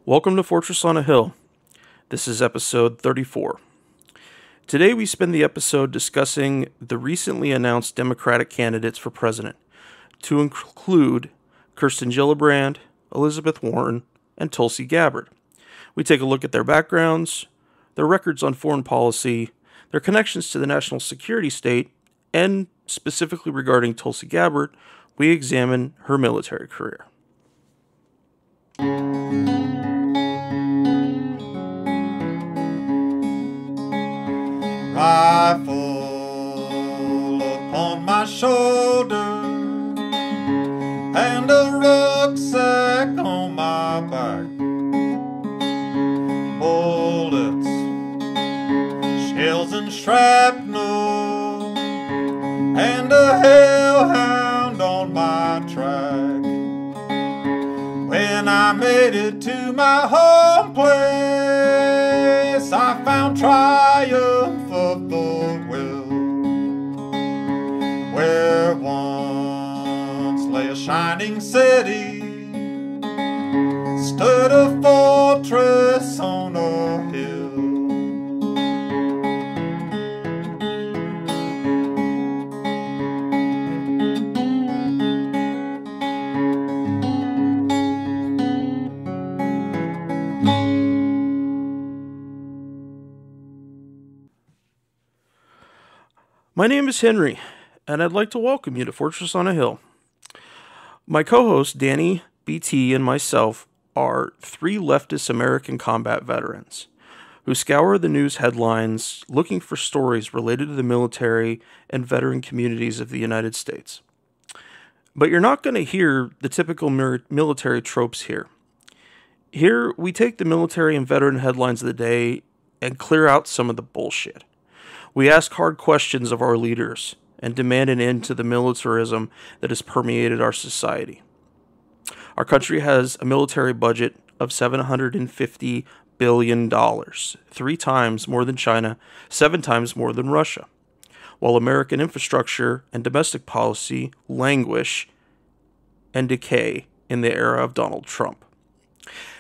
Welcome to Fortress on a Hill. This is episode 34. Today we spend the episode discussing the recently announced Democratic candidates for president, to include Kirsten Gillibrand, Elizabeth Warren, and Tulsi Gabbard. We take a look at their backgrounds, their records on foreign policy, their connections to the national security state, and specifically regarding Tulsi Gabbard, we examine her military career. Rifle upon my shoulder and a rucksack on my back. Bullets, shells and shrapnel, and a hellhound on my track. When I made it to my home place, I found triumph of the will. Where once lay a shining city, stood a fortress on a hill. My name is Henry, and I'd like to welcome you to Fortress on a Hill. My co-host, Danny, BT, and myself are three leftist American combat veterans who scour the news headlines looking for stories related to the military and veteran communities of the United States. But you're not going to hear the typical military tropes here. Here, we take the military and veteran headlines of the day and clear out some of the bullshit. We ask hard questions of our leaders and demand an end to the militarism that has permeated our society. Our country has a military budget of $750 billion, 3 times more than China, 7 times more than Russia, while American infrastructure and domestic policy languish and decay in the era of Donald Trump.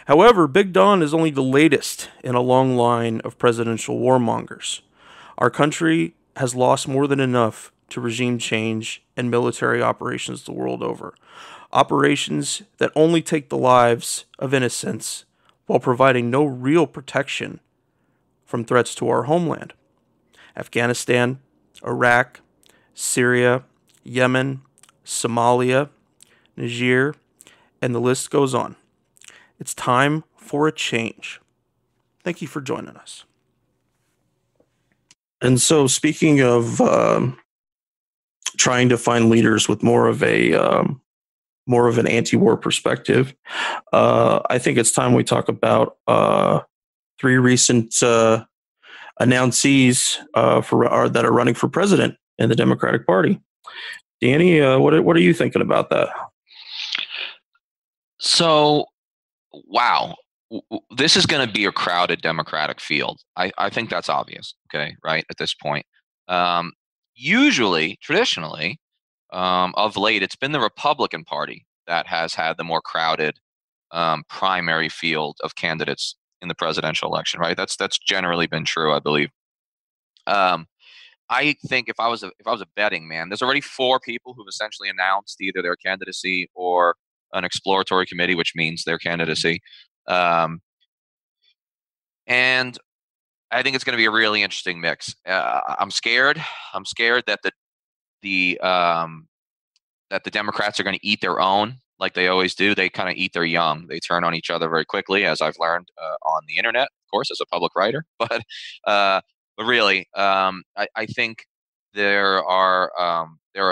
However, Big Don is only the latest in a long line of presidential warmongers. Our country has lost more than enough to regime change and military operations the world over. Operations that only take the lives of innocents while providing no real protection from threats to our homeland. Afghanistan, Iraq, Syria, Yemen, Somalia, Niger, and the list goes on. It's time for a change. Thank you for joining us. And so, speaking of trying to find leaders with more of an anti-war perspective, I think it's time we talk about 3 recent announcees that are running for president in the Democratic Party. Danny, what are you thinking about that? So, wow. This is going to be a crowded Democratic field. I think that's obvious, okay, right, at this point. Usually, traditionally, of late, it's been the Republican Party that has had the more crowded primary field of candidates in the presidential election, right? That's generally been true, I believe. I think if I was a betting man, there's already 4 people who've essentially announced either their candidacy or an exploratory committee, which means their candidacy. And I think it's going to be a really interesting mix. I'm scared. I'm scared that the Democrats are going to eat their own, like they always do. They kind of eat their young. They turn on each other very quickly, as I've learned on the internet, of course, as a public writer. But really, I think there are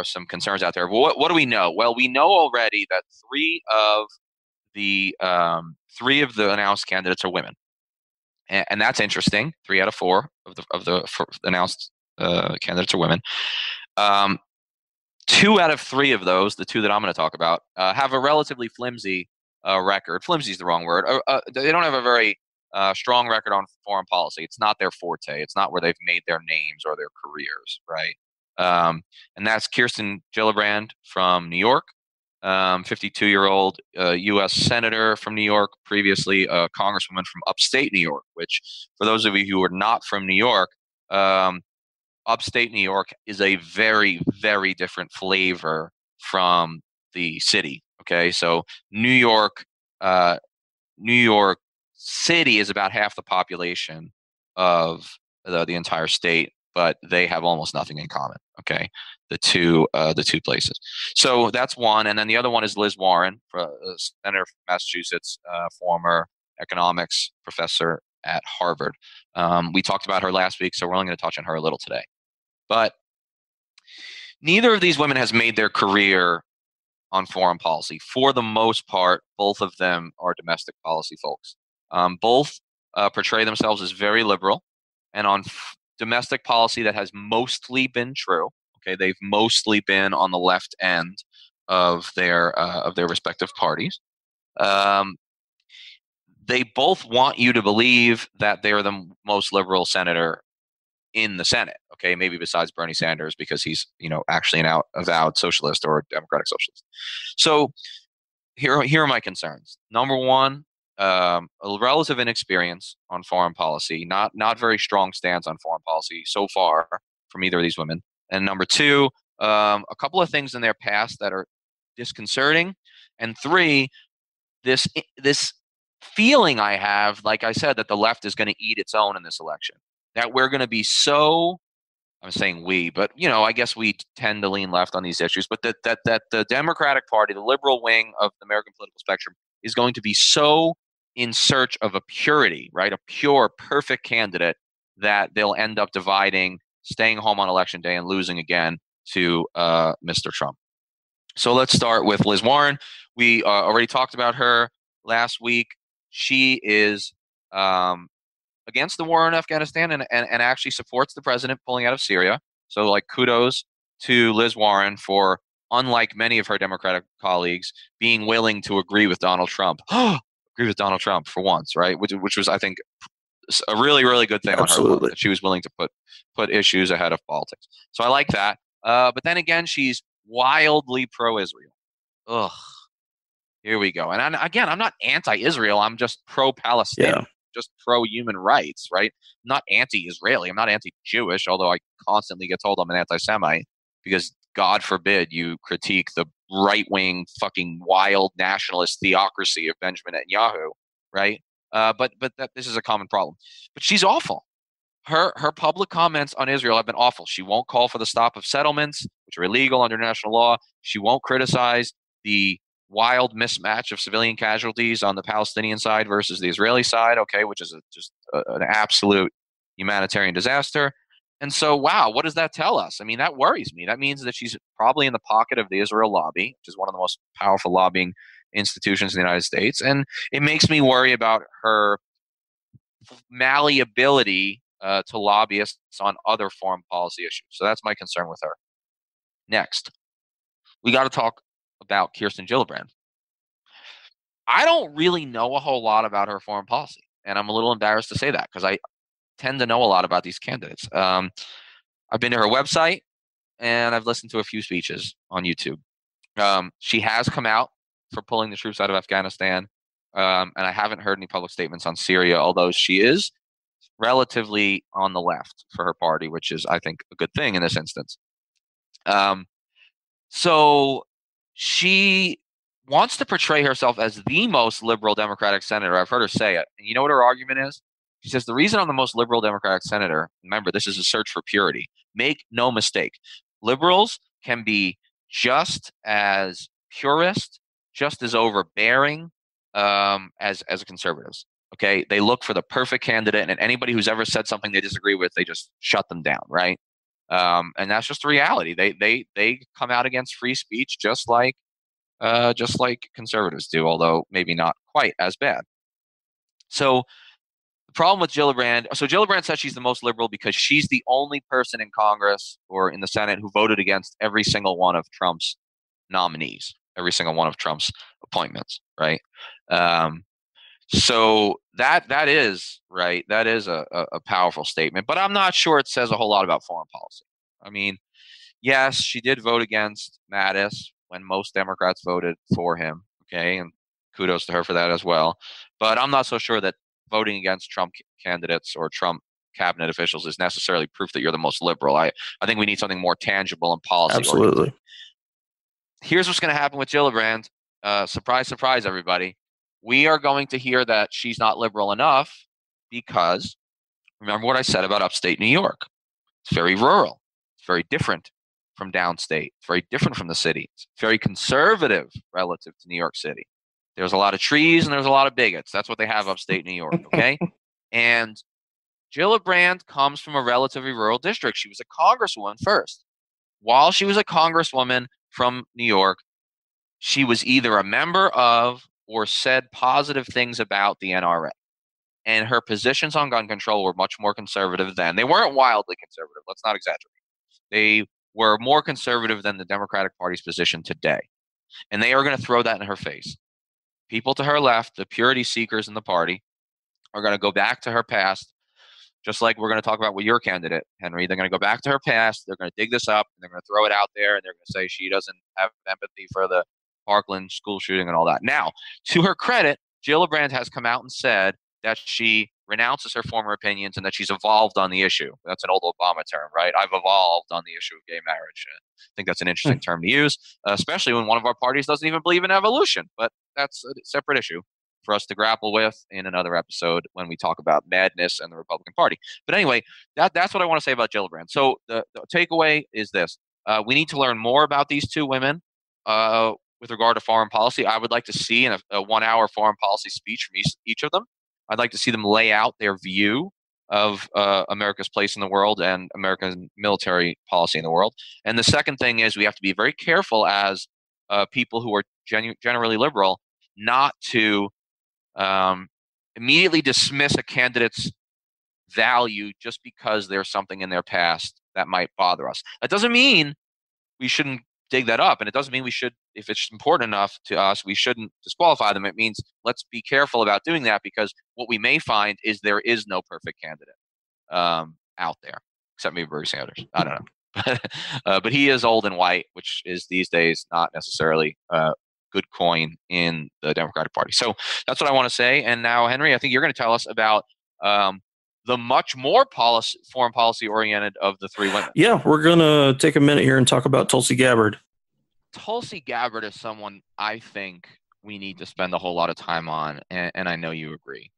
some concerns out there. What do we know? Well, we know already that 3 of the announced candidates are women, and that's interesting. 3 out of 4 of the announced candidates are women. 2 out of 3 of those, the 2 that I'm going to talk about, have a relatively flimsy record. Flimsy is the wrong word. They don't have a very strong record on foreign policy. It's not their forte. It's not where they've made their names or their careers, right? And that's Kirsten Gillibrand from New York 52-year-old U.S. Senator from New York, previously a Congresswoman from upstate New York, which, for those of you who are not from New York, um, upstate New York is a very, very different flavor from the city. Okay, so New York, uh, New York City is about half the population of the entire state, but they have almost nothing in common. Okay, the two places. So that's one, and then the other one is Liz Warren, senator from Massachusetts, former economics professor at Harvard. We talked about her last week, so we're only going to touch on her a little today. But neither of these women has made their career on foreign policy. For the most part, both of them are domestic policy folks. Both portray themselves as very liberal, and on domestic policy, that has mostly been true. Okay, they've mostly been on the left end of their respective parties. Um, they both want you to believe that they're the most liberal senator in the Senate. Okay, maybe besides Bernie Sanders, because he's actually an avowed socialist or democratic socialist. So here are my concerns. Number one, a relative inexperience on foreign policy, not very strong stance on foreign policy so far from either of these women. And number two, a couple of things in their past that are disconcerting. And three, this feeling I have, like I said, that the left is going to eat its own in this election. That we're going to be so, I'm saying we, but I guess we tend to lean left on these issues. But that the Democratic Party, the liberal wing of the American political spectrum, is going to be so in search of a purity, right, a pure, perfect candidate, that they'll end up dividing, staying home on election day, and losing again to Mr. Trump. So let's start with Liz Warren. We already talked about her last week. She is against the war in Afghanistan and actually supports the president pulling out of Syria. So, like, kudos to Liz Warren for, unlike many of her Democratic colleagues, being willing to agree with Donald Trump. Agree with Donald Trump for once, right? Which was, I think, a really, really good thing on her part, Absolutely. that she was willing to put issues ahead of politics. So I like that. But then again, she's wildly pro-Israel. Ugh. Here we go. And again, I'm not anti-Israel. I'm just pro-Palestinian, Yeah. just pro-human rights, right? I'm not anti-Israeli. I'm not anti-Jewish, although I constantly get told I'm an anti-Semite because, God forbid, you critique the right-wing, fucking wild nationalist theocracy of Benjamin Netanyahu, right? But this is a common problem. But she's awful. Her public comments on Israel have been awful. She won't call for the stop of settlements, which are illegal under international law. She won't criticize the wild mismatch of civilian casualties on the Palestinian side versus the Israeli side, okay, which is an absolute humanitarian disaster. And so, wow, what does that tell us? I mean, that worries me. That means that she's probably in the pocket of the Israel lobby, which is one of the most powerful lobbying institutions in the United States. And it makes me worry about her malleability to lobbyists on other foreign policy issues. So that's my concern with her. Next, we got to talk about Kirsten Gillibrand. I don't really know a whole lot about her foreign policy, and I'm a little embarrassed to say that because I tend to know a lot about these candidates. I've been to her website and I've listened to a few speeches on YouTube. She has come out for pulling the troops out of Afghanistan, and I haven't heard any public statements on Syria, although she is relatively on the left for her party, which is, I think, a good thing in this instance. Um, so she wants to portray herself as the most liberal Democratic senator. I've heard her say it. And you know what her argument is? She says, the reason I'm the most liberal Democratic senator, remember, this is a search for purity. Make no mistake. Liberals can be just as purist, just as overbearing as conservatives. Okay, they look for the perfect candidate, and anybody who's ever said something they disagree with, they just shut them down, right? And that's just the reality. They come out against free speech just like conservatives do, although maybe not quite as bad. So the problem with Gillibrand, so Gillibrand says she's the most liberal because she's the only person in Congress or in the Senate who voted against every single one of Trump's nominees, every single one of Trump's appointments, right? So that is right. That is a powerful statement, but I'm not sure it says a whole lot about foreign policy. I mean, yes, she did vote against Mattis, when most Democrats voted for him. Okay, and kudos to her for that as well. But I'm not so sure that voting against Trump candidates or Trump cabinet officials is necessarily proof that you're the most liberal. I think we need something more tangible and policy oriented. Absolutely. Here's what's going to happen with Gillibrand. Surprise, surprise, everybody. We are going to hear that she's not liberal enough because remember what I said about upstate New York. It's very rural. It's very different from downstate. It's very different from the city. It's very conservative relative to New York City. There's a lot of trees and there's a lot of bigots. That's what they have upstate New York, okay? And Gillibrand comes from a relatively rural district. She was a congresswoman first. While she was a congresswoman from New York, she was either a member of or said positive things about the NRA. And her positions on gun control were much more conservative then. They weren't wildly conservative. Let's not exaggerate. They were more conservative than the Democratic Party's position today. And they are going to throw that in her face. People to her left, the purity seekers in the party, are going to go back to her past, just like we're going to talk about with your candidate, Henry. They're going to go back to her past. They're going to dig this up, and they're going to throw it out there, and they're going to say she doesn't have empathy for the Parkland school shooting and all that. Now, to her credit, Gillibrand has come out and said that she renounces her former opinions and that she's evolved on the issue. That's an old Obama term, right? I've evolved on the issue of gay marriage. I think that's an interesting term to use, especially when one of our parties doesn't even believe in evolution. But that's a separate issue for us to grapple with in another episode when we talk about madness and the Republican Party. But anyway, that's what I want to say about Gillibrand. So the takeaway is this. We need to learn more about these two women with regard to foreign policy. I would like to see a 1 hour foreign policy speech from each of them. I'd like to see them lay out their view of America's place in the world and American military policy in the world. And the second thing is we have to be very careful as people who are generally liberal not to immediately dismiss a candidate's value just because there's something in their past that might bother us. That doesn't mean we shouldn't dig that up, and it doesn't mean we should, if it's important enough to us, we shouldn't disqualify them. It means let's be careful about doing that, because what we may find is there is no perfect candidate out there, except maybe Bernie Sanders. I don't know. But he is old and white, which is these days not necessarily good coin in the Democratic Party. So that's what I want to say. And now, Henry, I think you're going to tell us about the much more foreign policy oriented of the three women. Yeah, we're going to take a minute here and talk about Tulsi Gabbard. Tulsi Gabbard is someone I think we need to spend a whole lot of time on, and I know you agree.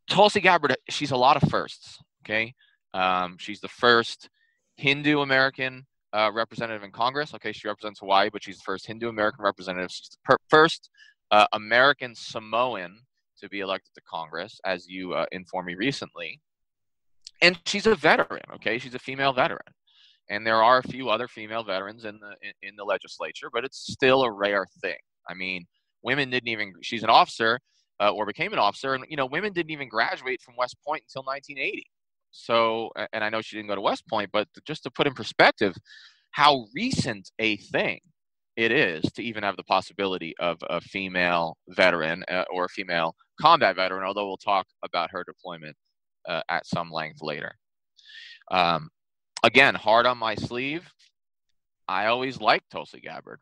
Tulsi Gabbard, she's a lot of firsts, okay? She's the first Hindu American representative in Congress. Okay, she represents Hawaii, but she's the first Hindu American representative. She's the first American Samoan to be elected to Congress, as you informed me recently. And she's a veteran, okay? She's a female veteran. And there are a few other female veterans in the legislature, but it's still a rare thing. I mean, women didn't even, she's an officer or became an officer, and, you know, women didn't even graduate from West Point until 1980. So, and I know she didn't go to West Point, but just to put in perspective how recent a thing it is to even have the possibility of a female veteran or a female combat veteran, although we'll talk about her deployment at some length later. Again, hard on my sleeve, I always liked Tulsi Gabbard.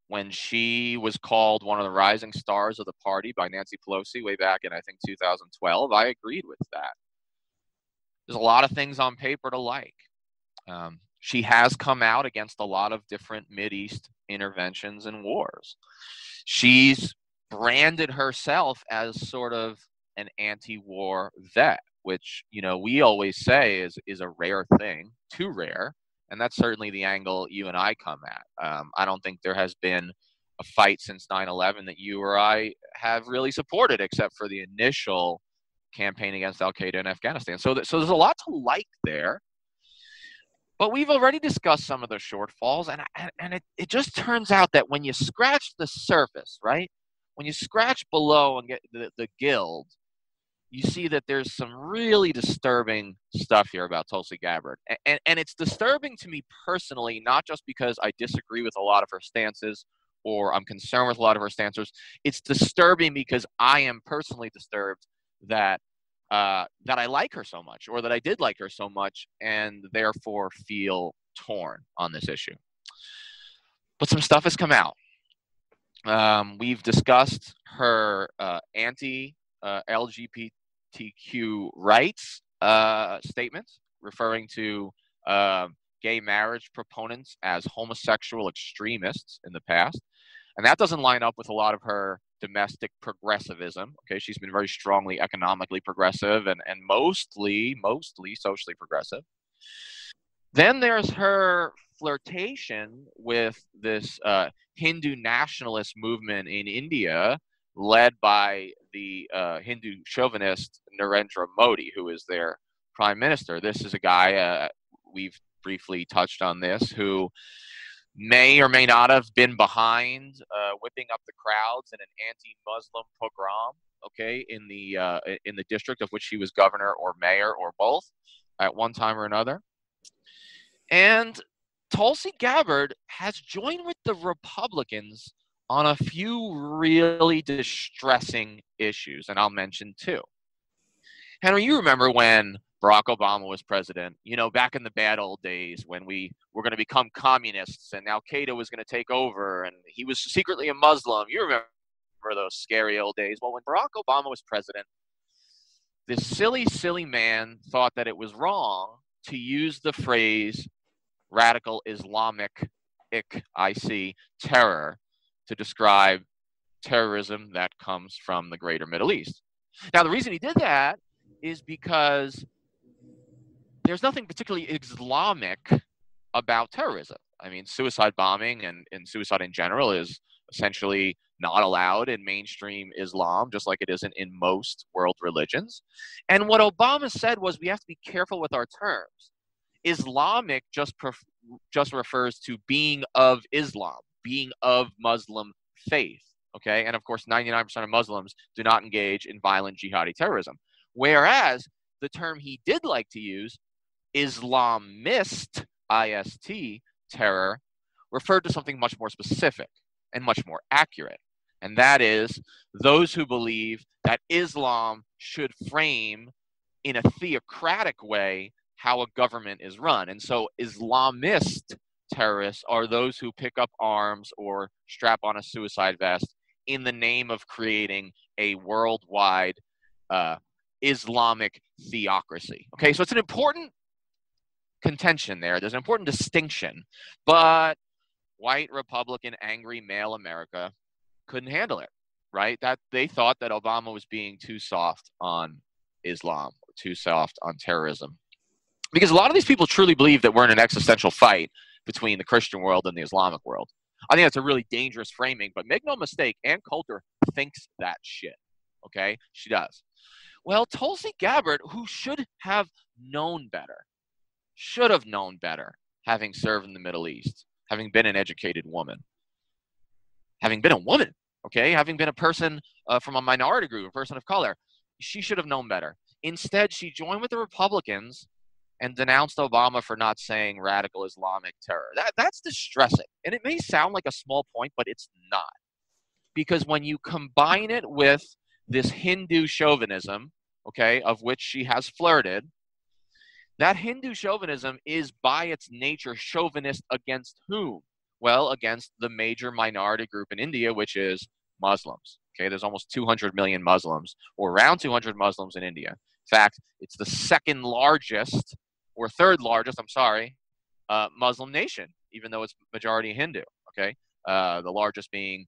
When she was called one of the rising stars of the party by Nancy Pelosi way back in, I think, 2012, I agreed with that. There's a lot of things on paper to like. She has come out against a lot of different Mideast interventions and wars. She's branded herself as sort of an anti-war vet, which, you know, we always say is a rare thing, too rare. And that's certainly the angle you and I come at. I don't think there has been a fight since 9/11 that you or I have really supported, except for the initial campaign against Al-Qaeda in Afghanistan. So there's a lot to like there. But we've already discussed some of the shortfalls, and it just turns out that when you scratch the surface, right, when you scratch below and get the gild, you see that there's some really disturbing stuff here about Tulsi Gabbard. And it's disturbing to me personally, not just because I disagree with a lot of her stances or I'm concerned with a lot of her stances. It's disturbing because I am personally disturbed that I like her so much, or that I did like her so much, and therefore feel torn on this issue. But some stuff has come out. We've discussed her anti LGBTQ rights statements, referring to gay marriage proponents as homosexual extremists in the past. And that doesn't line up with a lot of her domestic progressivism. Okay, she's been very strongly economically progressive and mostly socially progressive. Then there's her flirtation with this Hindu nationalist movement in India, led by the Hindu chauvinist Narendra Modi, who is their prime minister. This is a guy, we've briefly touched on this, who may or may not have been behind whipping up the crowds in an anti-Muslim pogrom, okay, in the district of which he was governor or mayor or both at one time or another. And Tulsi Gabbard has joined with the Republicans on a few really distressing issues, and I'll mention two. Henry, you remember when Barack Obama was president, back in the bad old days when we were going to become communists and Al Qaeda was going to take over and he was secretly a Muslim. You remember those scary old days. Well, when Barack Obama was president, this silly man thought that it was wrong to use the phrase radical Islamic terror to describe terrorism that comes from the greater Middle East. Now, the reason he did that is because there's nothing particularly Islamic about terrorism. I mean, suicide bombing and suicide in general is essentially not allowed in mainstream Islam, just like it isn't in most world religions. And what Obama said was we have to be careful with our terms. Islamic just refers to being of Islam, being of Muslim faith, okay? And of course, 99% of Muslims do not engage in violent jihadi terrorism. Whereas the term he did like to use, Islamist, IST, terror, referred to something much more specific and much more accurate. And that is those who believe that Islam should frame in a theocratic way how a government is run. And so Islamist terrorists are those who pick up arms or strap on a suicide vest in the name of creating a worldwide Islamic theocracy. Okay, so it's an important contention there. There's an important distinction, but white Republican angry male America couldn't handle it, right? That they thought that Obama was being too soft on Islam, or too soft on terrorism. Because a lot of these people truly believe that we're in an existential fight between the Christian world and the Islamic world. I think that's a really dangerous framing, but make no mistake, Ann Coulter thinks that shit, okay? She does. Well, Tulsi Gabbard, who should have known better, having served in the Middle East, having been an educated woman, having been a woman, okay, having been a person from a minority group, a person of color, she should have known better. Instead, she joined with the Republicans and denounced Obama for not saying radical Islamic terror. That's distressing. And it may sound like a small point, but it's not. Because when you combine it with this Hindu chauvinism, okay, of which she has flirted, that Hindu chauvinism is by its nature chauvinist against whom? Well, against the major minority group in India, which is Muslims. Okay, there's almost 200 million Muslims, or around 200 Muslims in India. In fact, it's the second largest, or third largest, Muslim nation, even though it's majority Hindu. Okay, the largest being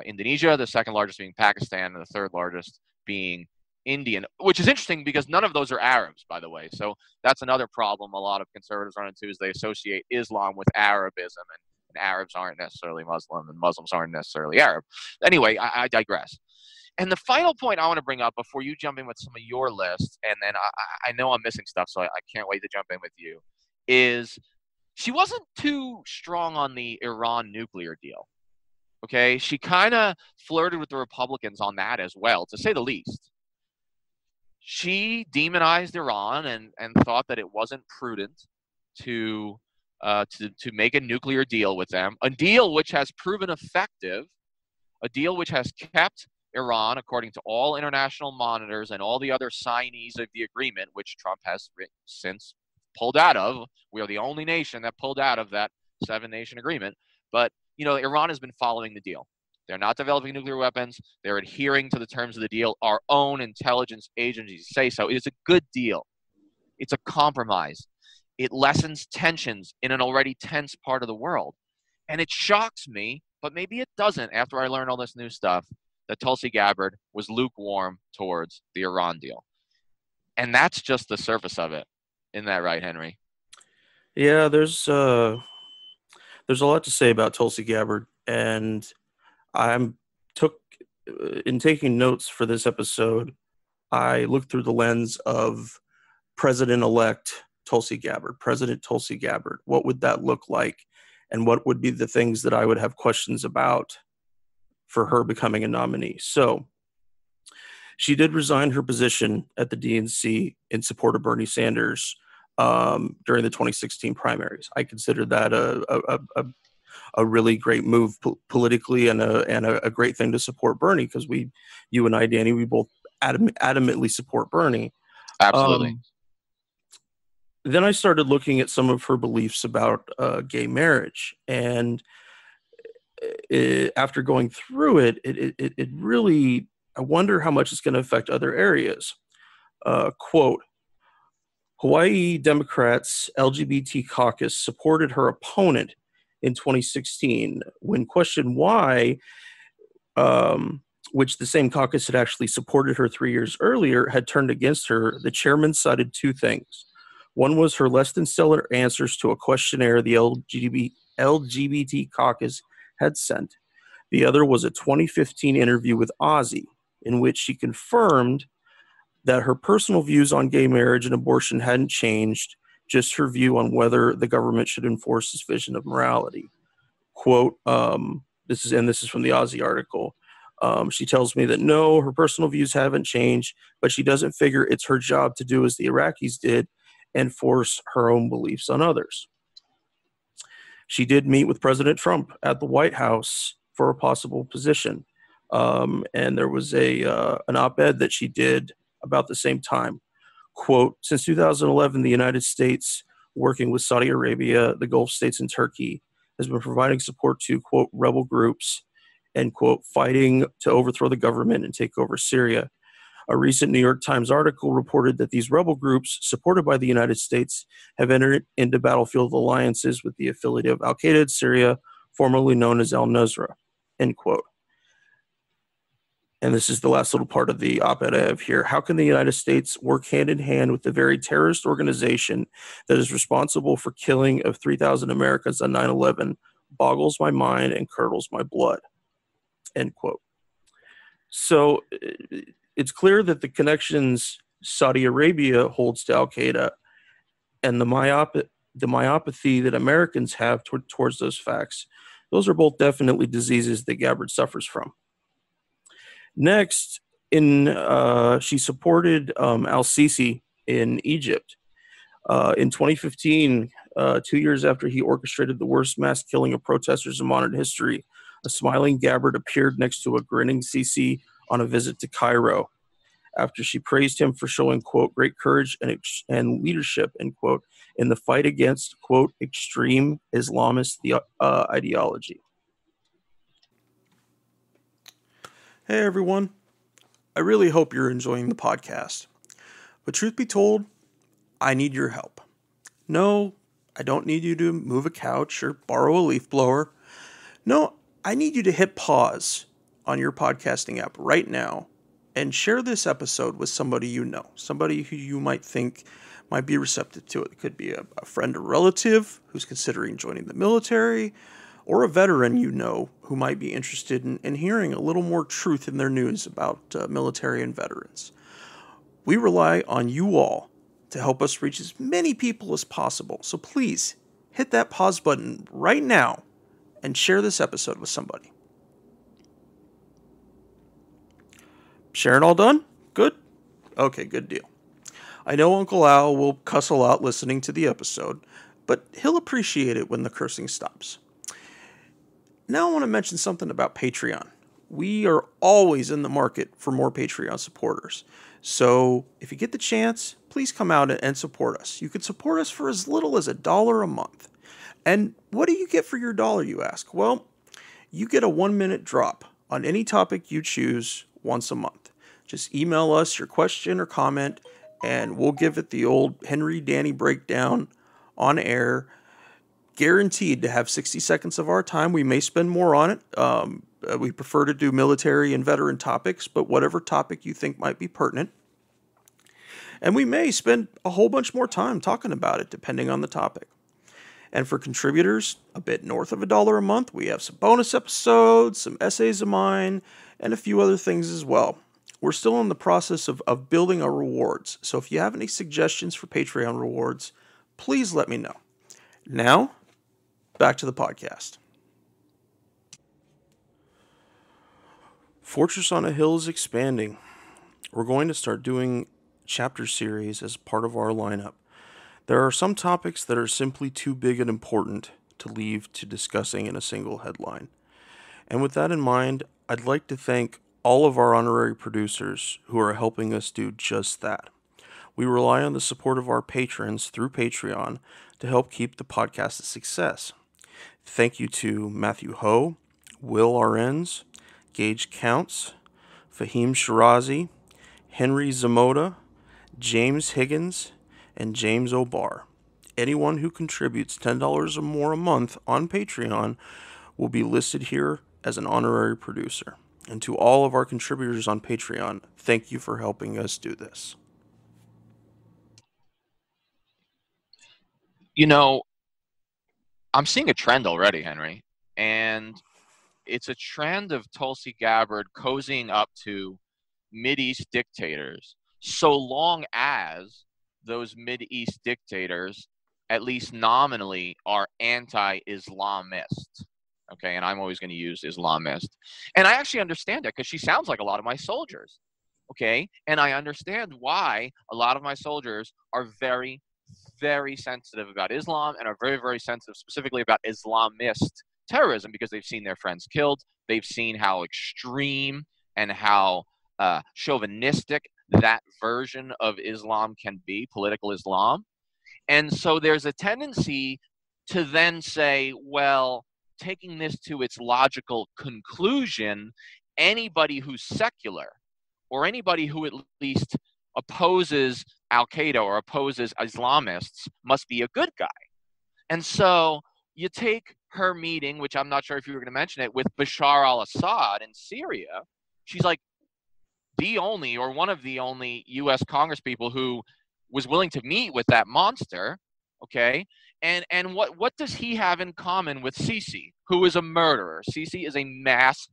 Indonesia, the second largest being Pakistan, and the third largest being Indian, which is interesting because none of those are Arabs, by the way. So that's another problem a lot of conservatives run into is they associate Islam with Arabism, and Arabs aren't necessarily Muslim, and Muslims aren't necessarily Arab. Anyway, I digress. And the final point I want to bring up before you jump in with some of your lists, and then I know I'm missing stuff, so I can't wait to jump in with you, is she wasn't too strong on the Iran nuclear deal. Okay, she kind of flirted with the Republicans on that as well, to say the least. She demonized Iran and thought that it wasn't prudent to make a nuclear deal with them, a deal which has proven effective, a deal which has kept Iran, according to all international monitors and all the other signees of the agreement, which Trump has since pulled out of. We are the only nation that pulled out of that 7-nation agreement. But Iran has been following the deal. They're not developing nuclear weapons. They're adhering to the terms of the deal. Our own intelligence agencies say so. It is a good deal. It's a compromise. It lessens tensions in an already tense part of the world. And it shocks me, but maybe it doesn't after I learned all this new stuff, that Tulsi Gabbard was lukewarm towards the Iran deal. And that's just the surface of it. Isn't that right, Henry? Yeah, there's a lot to say about Tulsi Gabbard, and I'm took in taking notes for this episode. I looked through the lens of President-elect Tulsi Gabbard, President Tulsi Gabbard. What would that look like, and what would be the things that I would have questions about for her becoming a nominee? So she did resign her position at the DNC in support of Bernie Sanders during the 2016 primaries. I consider that a really great move politically, and a great thing to support Bernie, because you and I, Danny, we both adamantly support Bernie. Absolutely. Then I started looking at some of her beliefs about gay marriage, and after going through it really, I wonder how much it's going to affect other areas. Quote, Hawaii Democrats' LGBT caucus supported her opponent in 2016 when questioned why, which the same caucus had actually supported her 3 years earlier, had turned against her. The chairman cited two things. One was her less than stellar answers to a questionnaire the LGBT caucus had sent. The other was a 2015 interview with Ozzy, in which she confirmed that her personal views on gay marriage and abortion hadn't changed, just her view on whether the government should enforce this vision of morality. Quote, this is from the Ozzy article. She tells me that no, her personal views haven't changed, but she doesn't figure it's her job to do as the Iraqis did and force her own beliefs on others. She did meet with President Trump at the White House for a possible position. And there was an op-ed that she did about the same time. Quote, since 2011, the United States, working with Saudi Arabia, the Gulf states, and Turkey, has been providing support to, quote, rebel groups, end quote, fighting to overthrow the government and take over Syria. A recent New York Times article reported that these rebel groups, supported by the United States, have entered into battlefield alliances with the affiliate of Al-Qaeda in Syria, formerly known as al-Nusra, end quote. And this is the last little part of the op-ed I have here. How can the United States work hand in hand with the very terrorist organization that is responsible for killing of 3,000 Americans on 9/11? Boggles my mind and curdles my blood, end quote. So it's clear that the connections Saudi Arabia holds to Al-Qaeda and the myopathy that Americans have towards those facts, those are both definitely diseases that Gabbard suffers from. Next, she supported al-Sisi in Egypt. In 2015, 2 years after he orchestrated the worst mass killing of protesters in modern history, a smiling Gabbard appeared next to a grinning Sisi on a visit to Cairo. After she praised him for showing, quote, great courage and leadership, end quote, in the fight against, quote, extreme Islamist ideology. Hey, everyone. I really hope you're enjoying the podcast. But truth be told, I need your help. No, I don't need you to move a couch or borrow a leaf blower. No, I need you to hit pause on your podcasting app right now and share this episode with somebody you know, somebody who you might think might be receptive to it. It could be a friend or relative who's considering joining the military, or a veteran you know who might be interested in hearing a little more truth in their news about military and veterans. We rely on you all to help us reach as many people as possible. So please hit that pause button right now and share this episode with somebody. Sharing all done? Good? Okay, good deal. I know Uncle Al will cuss a lot listening to the episode, but he'll appreciate it when the cursing stops. Now I want to mention something about Patreon. We are always in the market for more Patreon supporters. So if you get the chance, please come out and support us. You can support us for as little as $1 a month. And what do you get for your dollar, you ask? Well, you get a 1-minute drop on any topic you choose once a month. Just email us your question or comment, and we'll give it the old Henry Danny breakdown on air. Guaranteed to have 60 seconds of our time. We may spend more on it. We prefer to do military and veteran topics, but whatever topic you think might be pertinent. And we may spend a whole bunch more time talking about it, depending on the topic. And for contributors, a bit north of $1 a month, we have some bonus episodes, some essays of mine, and a few other things as well. We're still in the process of building our rewards, so if you have any suggestions for Patreon rewards, please let me know. Now, back to the podcast. Fortress on a Hill is expanding. We're going to start doing chapter series as part of our lineup. There are some topics that are simply too big and important to leave to discussing in a single headline. And with that in mind, I'd like to thank all of our honorary producers who are helping us do just that. We rely on the support of our patrons through Patreon to help keep the podcast a success. Thank you to Matthew Ho, Will Arens, Gage Counts, Fahim Shirazi, Henry Zamoda, James Higgins, and James O'Barr. Anyone who contributes $10 or more a month on Patreon will be listed here as an honorary producer. And to all of our contributors on Patreon, thank you for helping us do this. You know, I'm seeing a trend already, Henry, and it's a trend of Tulsi Gabbard cozying up to Mideast dictators, so long as those Mideast dictators, at least nominally, are anti-Islamist. Okay, and I'm always going to use Islamist. And I actually understand that because she sounds like a lot of my soldiers. Okay, and I understand why a lot of my soldiers are very, very sensitive about Islam and are very, very sensitive specifically about Islamist terrorism because they've seen their friends killed. They've seen how extreme and how chauvinistic that version of Islam can be, political Islam. And so there's a tendency to then say, well, taking this to its logical conclusion, anybody who's secular or anybody who at least opposes Al Qaeda or opposes Islamists must be a good guy. And so you take her meeting, which I'm not sure if you were going to mention it, with Bashar al-Assad in Syria. She's like the only or one of the only U.S. congresspeople who was willing to meet with that monster. Okay. And what does he have in common with Sisi, who is a murderer? Sisi is a mass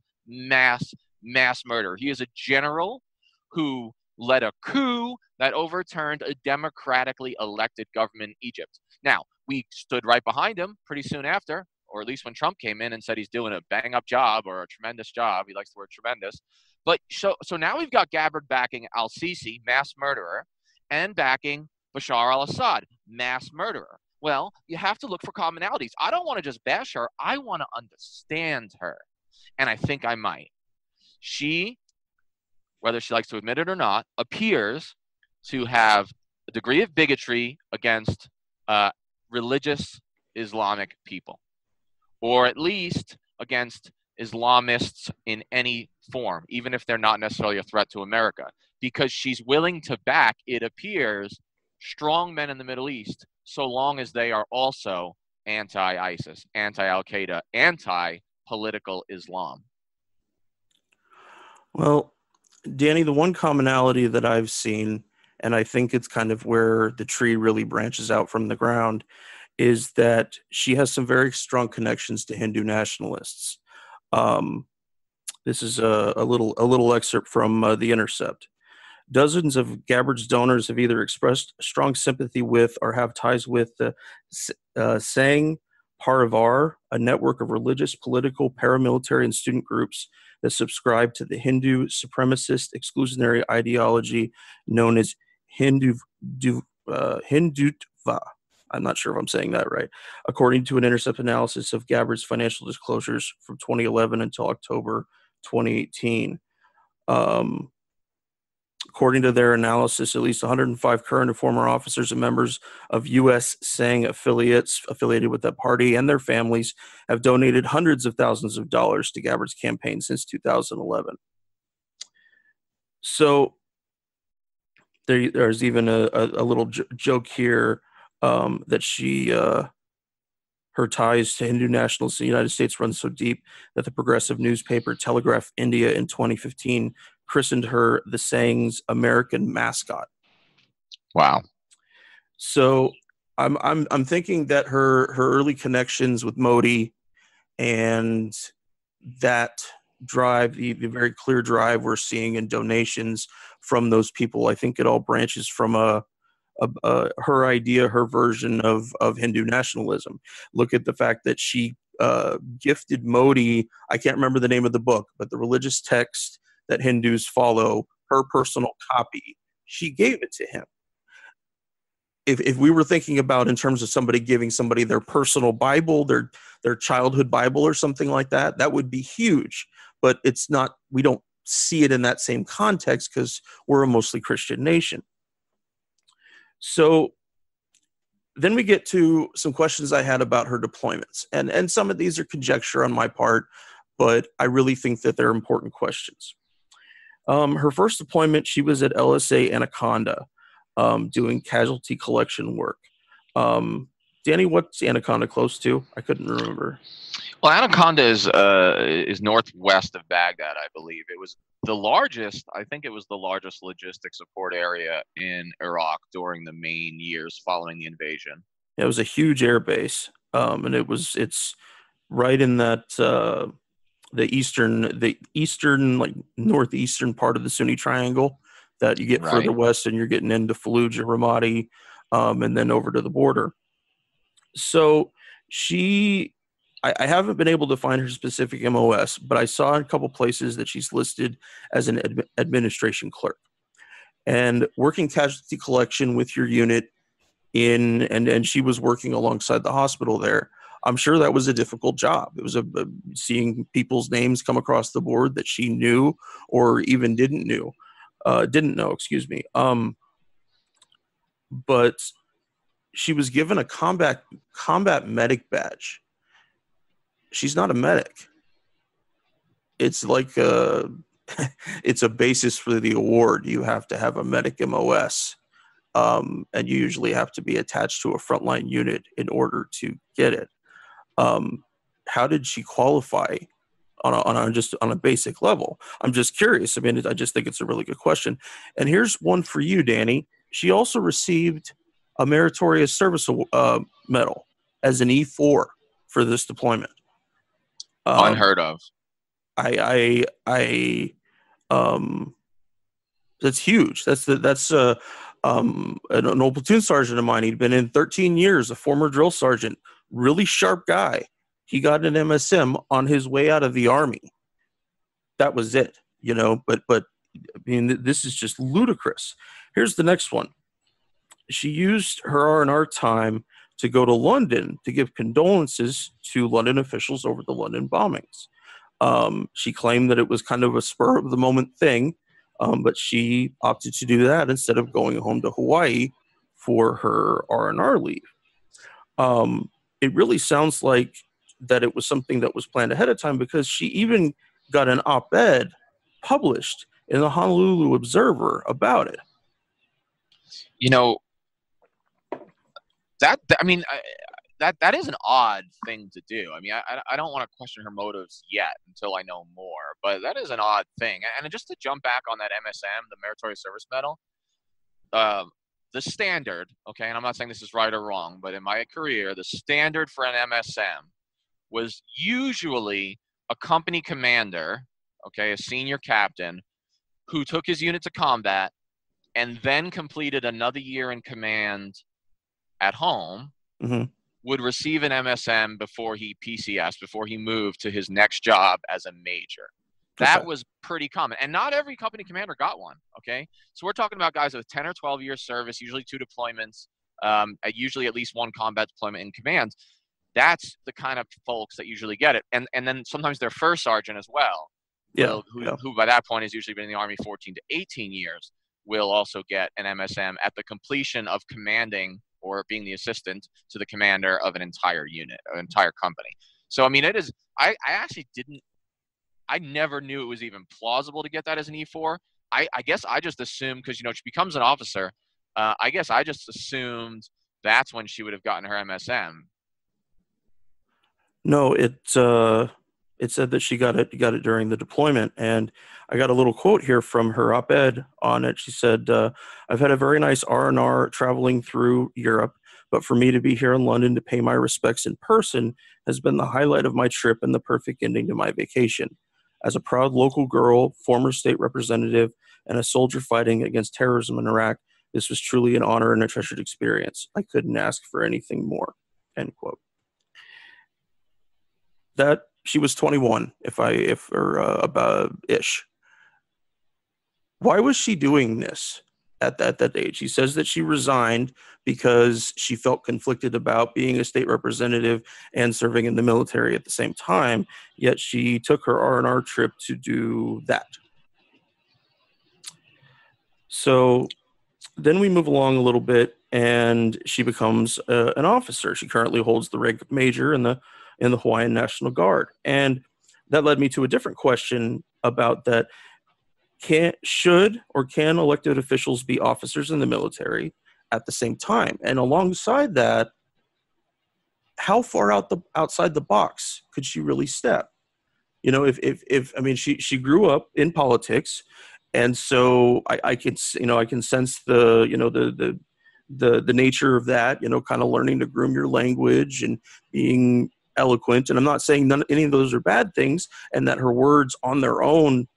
murderer. He is a general who led a coup that overturned a democratically elected government in Egypt. Now, we stood right behind him pretty soon after, or at least when Trump came in and said he's doing a bang-up job or a tremendous job. He likes the word tremendous. But so now we've got Gabbard backing al-Sisi, mass murderer, and backing Bashar al-Assad, mass murderer. Well, you have to look for commonalities. I don't want to just bash her. I want to understand her. And I think I might. She, whether she likes to admit it or not, appears to have a degree of bigotry against religious Islamic people, or at least against Islamists in any form, even if they're not necessarily a threat to America, because she's willing to back, it appears, strong men in the Middle East, so long as they are also anti-ISIS, anti-Al-Qaeda, anti-political Islam. Well, Danny, the one commonality that I've seen, and I think it's kind of where the tree really branches out from the ground, is that she has some very strong connections to Hindu nationalists. This is a little excerpt from The Intercept. Dozens of Gabbard's donors have either expressed strong sympathy with or have ties with the Sangh Parivar, a network of religious, political, paramilitary, and student groups that subscribe to the Hindu supremacist exclusionary ideology known as Hindutva. I'm not sure if I'm saying that right. According to an Intercept analysis of Gabbard's financial disclosures from 2011 until October 2018. According to their analysis, at least 105 current and former officers and members of U.S. Sang affiliates affiliated with that party and their families have donated hundreds of thousands of dollars to Gabbard's campaign since 2011. So there's even a little joke here that her ties to Hindu nationalists in the United States run so deep that the progressive newspaper Telegraph India in 2015 christened her the Sang's American mascot. Wow. So I'm thinking that her early connections with Modi and that drive, the very clear drive we're seeing in donations from those people, I think it all branches from her idea, her version of Hindu nationalism. Look at the fact that she gifted Modi, I can't remember the name of the book, but the religious text that Hindus follow, her personal copy, she gave it to him. If we were thinking about in terms of somebody giving somebody their personal Bible, their childhood Bible or something like that, that would be huge. But it's not, we don't see it in that same context because we're a mostly Christian nation. So then we get to some questions I had about her deployments. And some of these are conjecture on my part, but I really think that they're important questions. Her first deployment, she was at LSA Anaconda doing casualty collection work. Danny, what's Anaconda close to? I couldn't remember. Well, Anaconda is northwest of Baghdad, I believe. It was the largest, I think it was the largest logistic support area in Iraq during the main years following the invasion. It was a huge air base, and it's right in that the eastern like northeastern part of the Sunni Triangle that you get further Right. west, and you're getting into Fallujah, Ramadi, and then over to the border. So I haven't been able to find her specific MOS, but I saw in a couple places that she's listed as an administration clerk and working casualty collection with your unit and she was working alongside the hospital there. I'm sure that was a difficult job. It was seeing people's names come across the board that she knew or even didn't know. Excuse me. But she was given a combat medic badge. She's not a medic. It's like it's a basis for the award. You have to have a medic MOS, and you usually have to be attached to a frontline unit in order to get it. How did she qualify on a basic level? I'm just curious. I mean, I just think it's a really good question. And here's one for you, Danny. She also received a meritorious service medal as an E4 for this deployment. Unheard of. I That's huge. That's an old platoon sergeant of mine. He'd been in 13 years, a former drill sergeant, really sharp guy. He got an MSM on his way out of the Army. That was it, But I mean, this is just ludicrous. Here's the next one. She used her R&R time to go to London to give condolences to London officials over the London bombings. She claimed that it was kind of a spur of the moment thing, but she opted to do that instead of going home to Hawaii for her R&R leave. It really sounds like that it was something that was planned ahead of time because she even got an op-ed published in the Honolulu Observer about it. That is an odd thing to do. I mean, I don't want to question her motives yet until I know more, but that is an odd thing. And just to jump back on that MSM, the Meritorious Service Medal, the standard, okay, and I'm not saying this is right or wrong, but in my career, the standard for an MSM was usually a company commander, okay, a senior captain, who took his unit to combat and then completed another year in command at home, would receive an MSM before he PCS, before he moved to his next job as a major. That was pretty common. And not every company commander got one, okay? So we're talking about guys with 10 or 12 years service, usually 2 deployments, usually at least 1 combat deployment in command. That's the kind of folks that usually get it. And then sometimes their first sergeant as well, who by that point has usually been in the Army 14 to 18 years. will also get an MSM at the completion of commanding or being the assistant to the commander of an entire unit, an entire company. So, I mean, it is, I actually didn't, I never knew it was even plausible to get that as an E4. I guess I just assumed, because, she becomes an officer, I guess I just assumed that's when she would have gotten her MSM. No, it said that she got it during the deployment, and I got a little quote here from her op-ed on it. She said, "I've had a very nice R&R traveling through Europe, but for me to be here in London to pay my respects in person has been the highlight of my trip and the perfect ending to my vacation. As a proud local girl, former state representative, and a soldier fighting against terrorism in Iraq, this was truly an honor and a treasured experience. I couldn't ask for anything more." End quote. That she was 21, if or about ish. Why was she doing this at that age? She says that she resigned because she felt conflicted about being a state representative and serving in the military at the same time. Yet she took her R&R trip to do that. So then we move along a little bit, and she becomes an officer. She currently holds the rank of major in the Hawaiian National Guard, and that led me to a different question about that. Can elected officials be officers in the military at the same time? And alongside that, how far outside the box could she really step? If I mean, she grew up in politics, and so I can sense the nature of that, kind of learning to groom your language and being eloquent. And I'm not saying any of those are bad things, and that her words on their own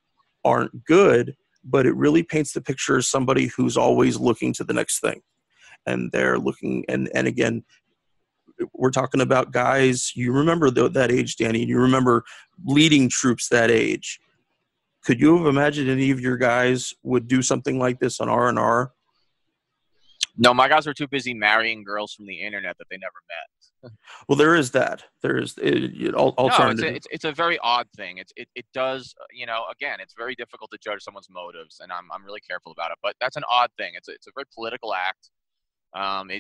aren't good, but it really paints the picture of somebody who's always looking to the next thing. And they're looking, and again, we're talking about guys, you remember that age, Danny, you remember leading troops that age. Could you have imagined any of your guys would do something like this on R&R? No, my guys were too busy marrying girls from the internet that they never met. Well, there is that. There is alternative. No, it's a very odd thing. It does, again, it's very difficult to judge someone's motives, and I'm really careful about it. But that's an odd thing. It's a very political act.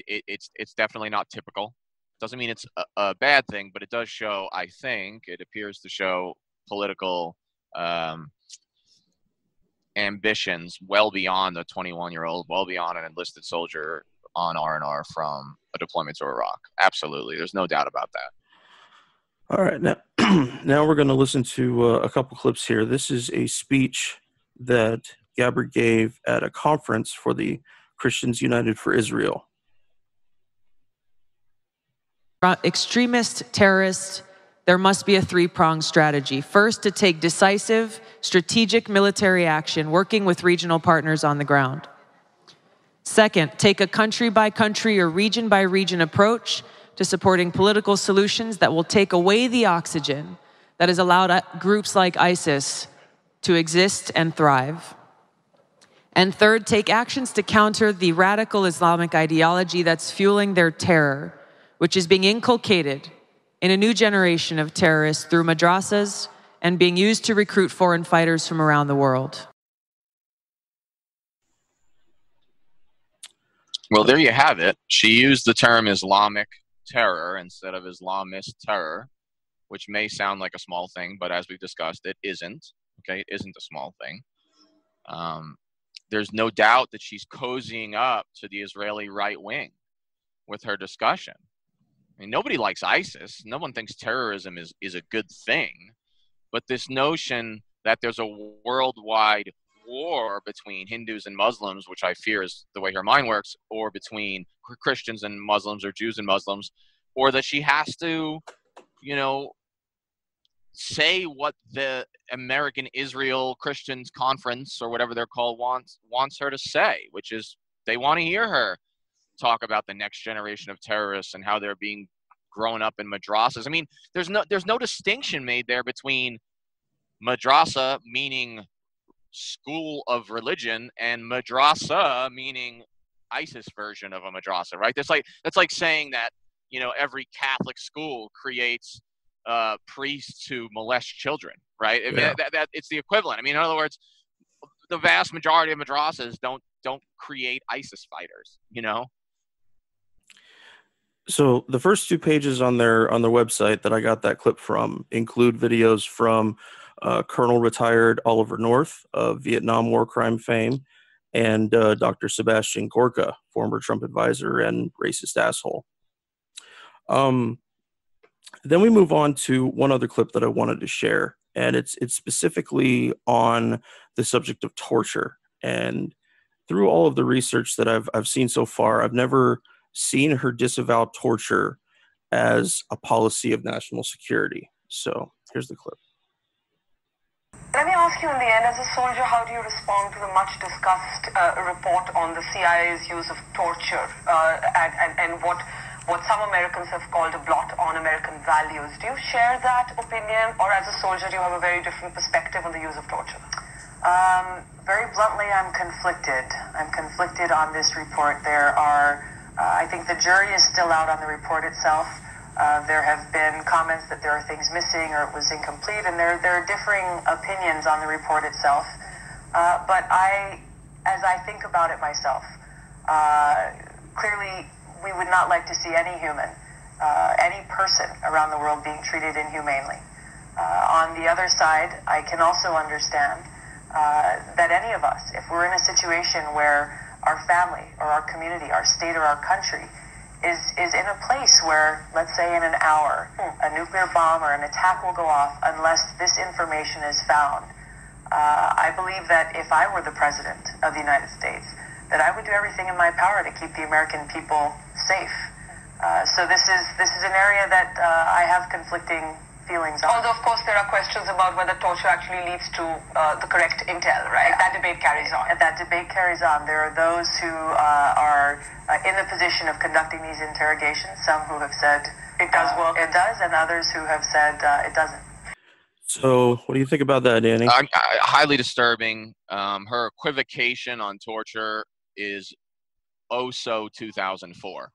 It's definitely not typical. Doesn't mean it's a bad thing, but it does show. I think it appears to show political ambitions well beyond a 21-year-old, well beyond an enlisted soldier on R&R from a deployment to Iraq. Absolutely, there's no doubt about that. All right, now we're going to listen to a couple clips here. This is a speech that Gabbard gave at a conference for the Christians United for Israel. Extremist, terrorist, there must be a three-pronged strategy. First, to take decisive, strategic military action, working with regional partners on the ground. Second, take a country-by-country or region-by-region approach to supporting political solutions that will take away the oxygen that has allowed groups like ISIS to exist and thrive. And third, take actions to counter the radical Islamic ideology that's fueling their terror, which is being inculcated in a new generation of terrorists through madrasas and being used to recruit foreign fighters from around the world. Well, there you have it. She used the term Islamic terror instead of Islamist terror, which may sound like a small thing, but as we've discussed, it isn't. Okay, it isn't a small thing. There's no doubt that she's cozying up to the Israeli right wing with her discussion. I mean, nobody likes ISIS. No one thinks terrorism is a good thing. But this notion that there's a worldwide war between Hindus and Muslims, which I fear is the way her mind works, or between Christians and Muslims or Jews and Muslims, or that she has to, say what the American Israel Christians Conference or whatever they're called wants her to say, which is they want to hear her talk about the next generation of terrorists and how they're being grown up in madrasas. I mean, there's no distinction made there between madrasa, meaning school of religion, and madrasa, meaning ISIS version of a madrasa, right? That's like saying that, every Catholic school creates priests who molest children, right? I mean, that it's the equivalent. I mean, in other words, the vast majority of madrasas don't create ISIS fighters, So the first 2 pages on their website that I got that clip from include videos from Colonel retired Oliver North of Vietnam War crime fame, and Dr. Sebastian Gorka, former Trump advisor and racist asshole. Then we move on to one other clip that I wanted to share, and it's specifically on the subject of torture. And through all of the research that I've seen so far, I've never seen her disavow torture as a policy of national security. So here's the clip. Let me ask you, in the end, as a soldier, how do you respond to the much discussed report on the CIA's use of torture and what some Americans have called a blot on American values? Do you share that opinion, or as a soldier, do you have a very different perspective on the use of torture? Very bluntly, I'm conflicted. I'm conflicted on this report. There are, I think the jury is still out on the report itself. There have been comments that there are things missing or it was incomplete, and there are differing opinions on the report itself. But as I think about it myself, clearly we would not like to see any human, any person around the world being treated inhumanely. On the other side, I can also understand that any of us, if we're in a situation where our family or our community, our state or our country is in a place where, let's say in an hour, a nuclear bomb or an attack will go off unless this information is found. I believe that if I were the president of the United States, that I would do everything in my power to keep the American people safe. So this is an area that I have conflicting feelings on. Although, of course, there are questions about whether torture actually leads to the correct intel, right? Yeah. That debate carries on. That debate carries on. There are those who are in the position of conducting these interrogations, some who have said it does work. It does, and others who have said it doesn't. So what do you think about that, Danny? Highly disturbing. Her equivocation on torture is so 2004.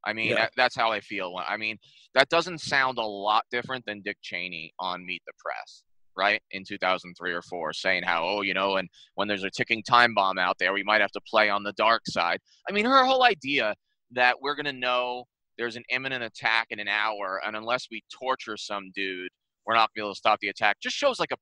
I mean, Yeah. that's how I feel. I mean, that doesn't sound a lot different than Dick Cheney on Meet the Press, right? In 2003 or 4, saying how, and when there's a ticking time bomb out there, we might have to play on the dark side. I mean, her whole idea that we're going to know there's an imminent attack in an hour, and unless we torture some dude, we're not going to be able to stop the attack, just shows like a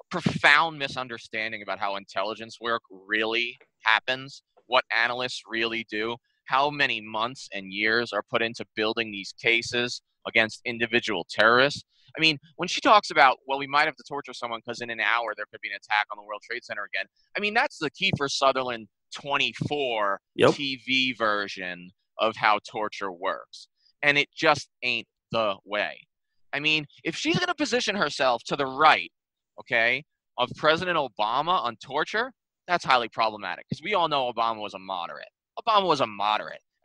profound misunderstanding about how intelligence work really happens, what analysts really do. How many months and years are put into building these cases against individual terrorists? I mean, when she talks about, well, we might have to torture someone because in an hour there could be an attack on the World Trade Center again. I mean, that's the Kiefer Sutherland 24 TV version of how torture works. And it just ain't the way. I mean, if she's going to position herself to the right, okay, of President Obama on torture, that's highly problematic because we all know Obama was a moderate.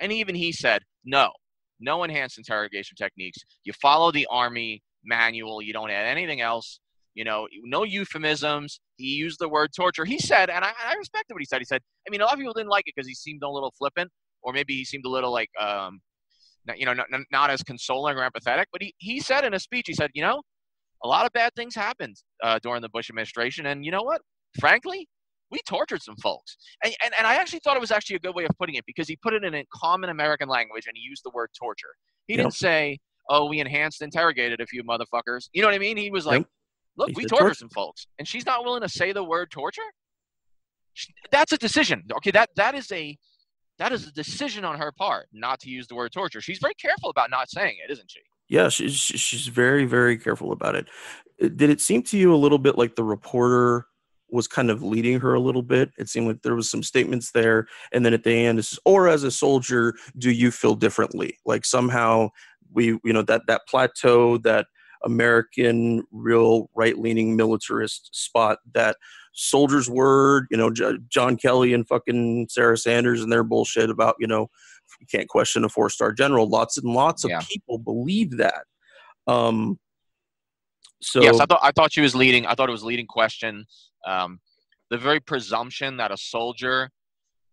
And even he said, no enhanced interrogation techniques. You follow the Army manual. You don't add anything else. No euphemisms. He used the word torture. He said, and I respected what he said. He said, I mean, a lot of people didn't like it because he seemed a little flippant, or maybe he seemed a little like, not as consoling or empathetic. But he said in a speech, he said, a lot of bad things happened during the Bush administration. And you know what? Frankly, we tortured some folks. And I actually thought it was actually a good way of putting it because he put it in a common American language and he used the word torture. He didn't say, oh, we enhanced interrogated a few motherfuckers. You know what I mean? He was like, look, we tortured some folks. And she's not willing to say the word torture? That's a decision. Okay, that is a decision on her part not to use the word torture. She's very careful about not saying it, isn't she? Yeah, she's very, very careful about it. Did it seem to you a little bit like the reporter was kind of leading her a little bit? It seemed like there was some statements there, and then at the end, it's, or as a soldier, do you feel differently? Like somehow that plateau, that American, real right-leaning militarist spot that soldiers were, John Kelly and fucking Sarah Sanders and their bullshit about, you can't question a 4-star general. Lots and lots of people believe that. So yes, I thought she was leading. I thought it was leading question. The very presumption that a soldier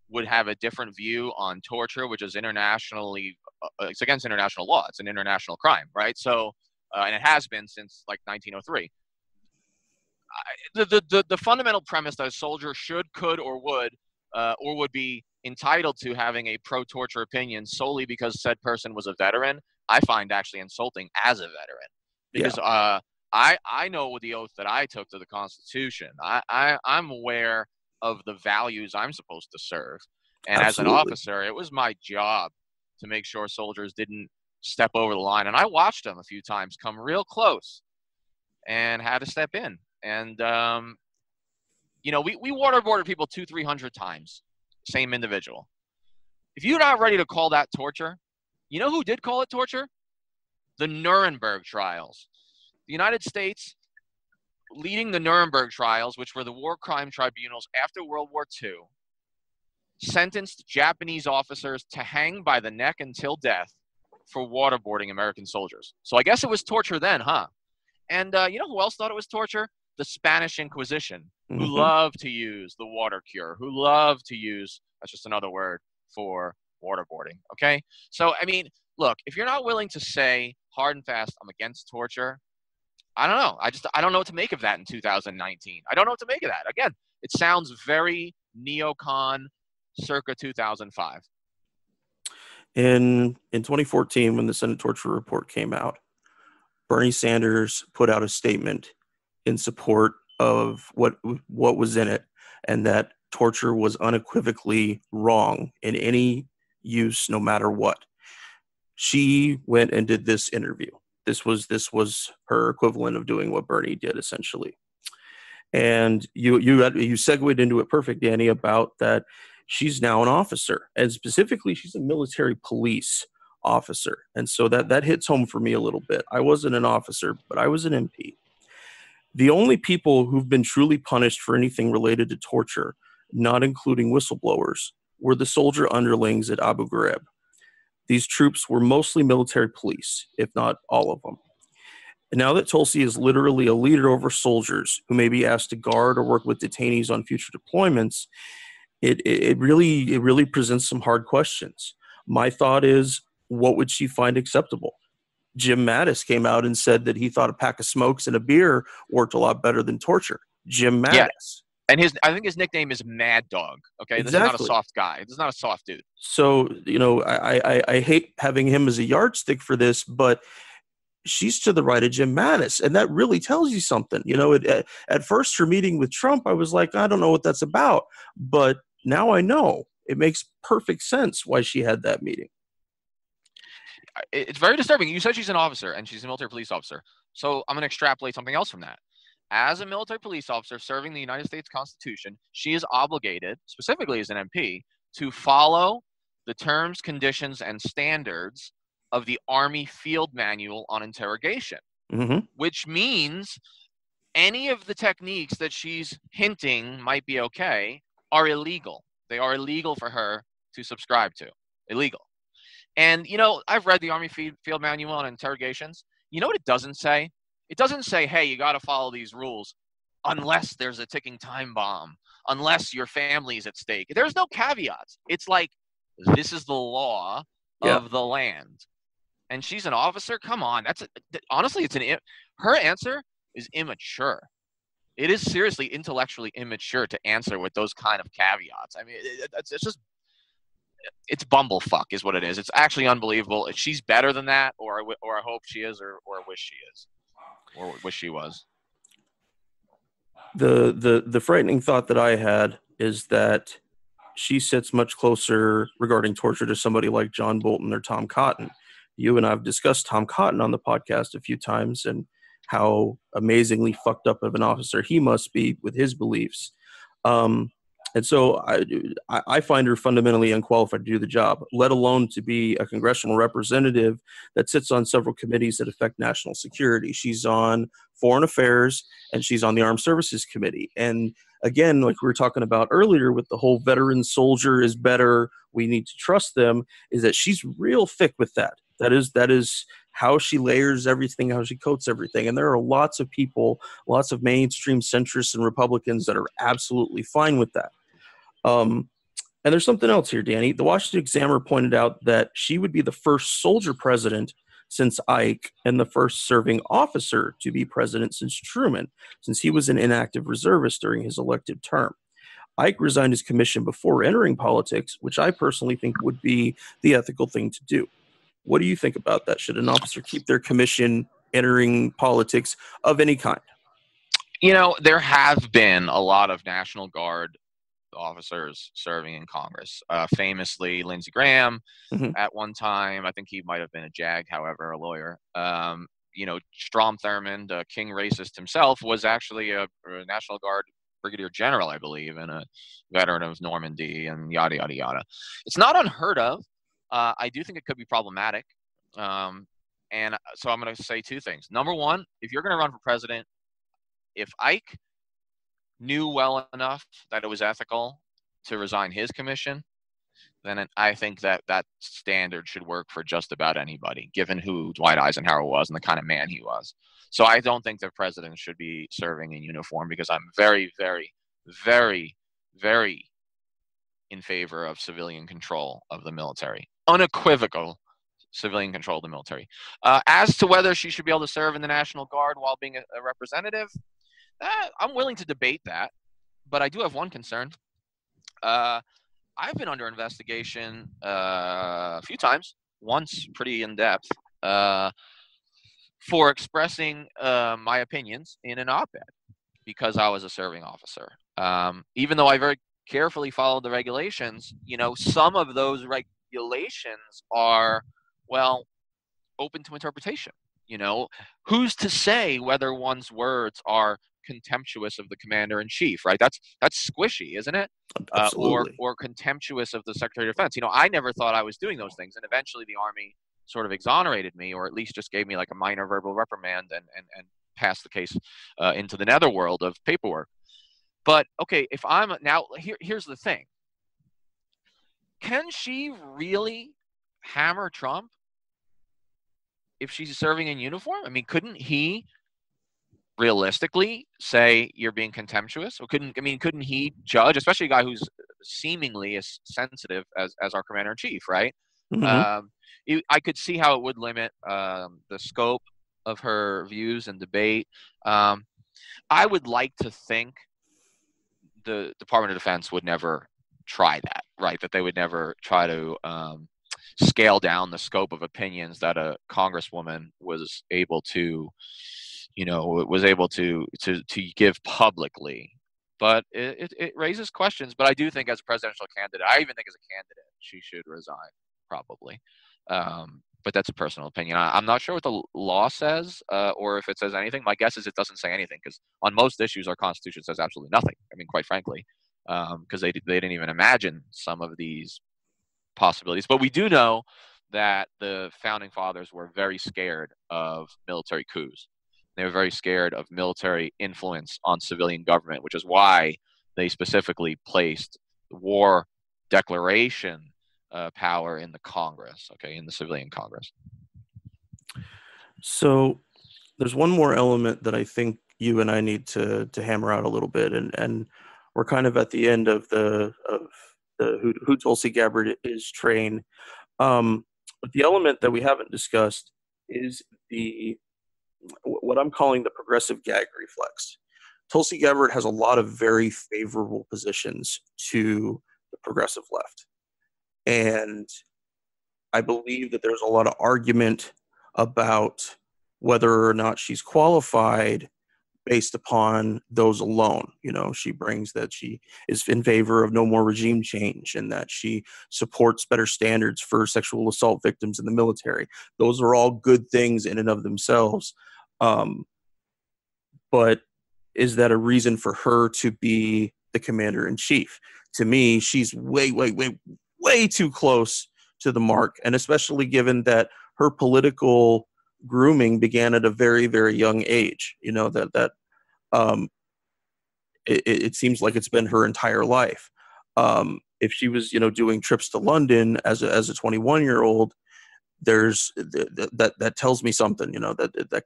would have a different view on torture, which is internationally, it's against international law. It's an international crime, right? So, and it has been since like 1903. the fundamental premise that a soldier should, could, or would be entitled to having a pro-torture opinion solely because said person was a veteran, I find actually insulting as a veteran. Because I know the oath that I took to the Constitution. I'm aware of the values I'm supposed to serve. And Absolutely. as an officer, it was my job to make sure soldiers didn't step over the line. And I watched them a few times come real close and had to step in. And, we waterboarded people 200-300 times, same individual. If you're not ready to call that torture, you know who did call it torture? The Nuremberg trials. The United States, leading the Nuremberg trials, which were the war crime tribunals after World War II, sentenced Japanese officers to hang by the neck until death for waterboarding American soldiers. So I guess it was torture then, huh? And you know who else thought it was torture? The Spanish Inquisition, who loved to use the water cure, who loved to use, that's just another word for waterboarding, okay? So, I mean, look, if you're not willing to say hard and fast, I'm against torture, I don't know. I don't know what to make of that in 2019. I don't know what to make of that. Again, it sounds very neocon circa 2005. In 2014, when the Senate torture report came out, Bernie Sanders put out a statement in support of what was in it, and that torture was unequivocally wrong in any use, no matter what. She went and did this interview. This was her equivalent of doing what Bernie did, essentially. And you segued into it perfect, Danny, about that she's now an officer, and specifically she's a military police officer. And so that hits home for me a little bit. I wasn't an officer, but I was an MP. The only people who've been truly punished for anything related to torture, not including whistleblowers, were the soldier underlings at Abu Ghraib. These troops were mostly military police, if not all of them. And now that Tulsi is literally a leader over soldiers who may be asked to guard or work with detainees on future deployments, it really presents some hard questions. My thought is, what would she find acceptable? Jim Mattis came out and said that he thought a pack of smokes and a beer worked a lot better than torture. Jim Mattis. Yeah. And I think his nickname is Mad Dog. Okay, exactly. This is not a soft guy. This is not a soft dude. So, I hate having him as a yardstick for this, but she's to the right of Jim Mattis, and that really tells you something. At first, her meeting with Trump, I was like, I don't know what that's about, but now I know. It makes perfect sense why she had that meeting. It's very disturbing. You said she's an officer, and she's a military police officer. So I'm going to extrapolate something else from that. As a military police officer serving the United States Constitution, she is obligated, specifically as an MP, to follow the terms, conditions, and standards of the Army Field Manual on Interrogation, which means any of the techniques that she's hinting might be okay are illegal. They are illegal for her to subscribe to. Illegal. And, I've read the Army Field Manual on Interrogations. You know what it doesn't say? It doesn't say, hey, you got to follow these rules unless there's a ticking time bomb, unless your family's at stake. There's no caveats. It's like, this is the law of the land. And she's an officer? Come on. Honestly, her answer is immature. It is seriously intellectually immature to answer with those kind of caveats. I mean, it's bumblefuck is what it is. It's actually unbelievable. She's better than that, or I hope she is, or I wish she is. Or wish she was. The frightening thought that I had is that she sits much closer regarding torture to somebody like John Bolton or Tom Cotton. You and I have discussed Tom Cotton on the podcast a few times and how amazingly fucked up of an officer he must be with his beliefs. And so I find her fundamentally unqualified to do the job, let alone to be a congressional representative that sits on several committees that affect national security. She's on Foreign Affairs and she's on the Armed Services Committee. And again, like we were talking about earlier with the whole veteran soldier is better, we need to trust them, is that she's real thick with that. That is how she layers everything, how she coats everything. And there are lots of people, lots of mainstream centrists and Republicans that are absolutely fine with that. And there's something else here, Danny. The Washington Examiner pointed out that she would be the first soldier president since Ike and the first serving officer to be president since Truman, since he was an inactive reservist during his elected term. Ike resigned his commission before entering politics, which I personally think would be the ethical thing to do. What do you think about that? Should an officer keep their commission entering politics of any kind? There have been a lot of National Guard officers serving in Congress. Famously, Lindsey Graham Mhm. at one time. I think he might have been a JAG, however, a lawyer. Strom Thurmond, King racist himself, was actually a National Guard brigadier general, I believe, and a veteran of Normandy, and yada, yada, yada. It's not unheard of. I do think it could be problematic. And so I'm going to say two things. Number one, if you're going to run for president, if Ike knew well enough that it was ethical to resign his commission, then I think that standard should work for just about anybody, given who Dwight Eisenhower was and the kind of man he was. So I don't think the president should be serving in uniform, because I'm very, very, very, very in favor of civilian control of the military. Unequivocal civilian control of the military. As to whether she should be able to serve in the National Guard while being a representative, I'm willing to debate that, but I do have one concern. I've been under investigation a few times, once pretty in depth, for expressing my opinions in an op-ed because I was a serving officer. Even though I very carefully followed the regulations, some of those regulations are, open to interpretation. Who's to say whether one's words are contemptuous of the commander in chief, right? That's squishy, isn't it? Absolutely. Or contemptuous of the Secretary of Defense. I never thought I was doing those things, and eventually the Army sort of exonerated me, or at least just gave me like a minor verbal reprimand and passed the case into the netherworld of paperwork. But okay, if I'm now here's the thing: can she really hammer Trump if she's serving in uniform? I mean, couldn't he realistically say you're being contemptuous? Or couldn't he judge, especially a guy who's seemingly as sensitive as our commander in chief, right? Mhm. I could see how it would limit the scope of her views and debate. I would like to think the Department of Defense would never try that, right? That they would never try to scale down the scope of opinions that a congresswoman was able to give publicly. But it raises questions. But I do think as a presidential candidate, I even think as a candidate, she should resign, probably. But that's a personal opinion. I'm not sure what the law says, or if it says anything. My guess is it doesn't say anything, because on most issues, our Constitution says absolutely nothing. I mean, quite frankly, because they didn't even imagine some of these possibilities. But we do know that the founding fathers were very scared of military coups. They were very scared of military influence on civilian government, which is why they specifically placed the war declaration power in the Congress, in the civilian Congress. So there's one more element that I think you and I need to hammer out a little bit, and we're kind of at the end of the who Tulsi Gabbard is train. But the element that we haven't discussed is what I'm calling the progressive gag reflex. Tulsi Gabbard has a lot of very favorable positions to the progressive left, and I believe that there's a lot of argument about whether or not she's qualified based upon those alone. She brings that she is in favor of no more regime change, and that she supports better standards for sexual assault victims in the military. Those are all good things in and of themselves. But is that a reason for her to be the commander in chief? To me, she's way, way, way, way too close to the mark, and especially given that her political grooming began at a very, very young age. It seems like it's been her entire life. If she was, doing trips to London as a 21-year-old, there's that tells me something. That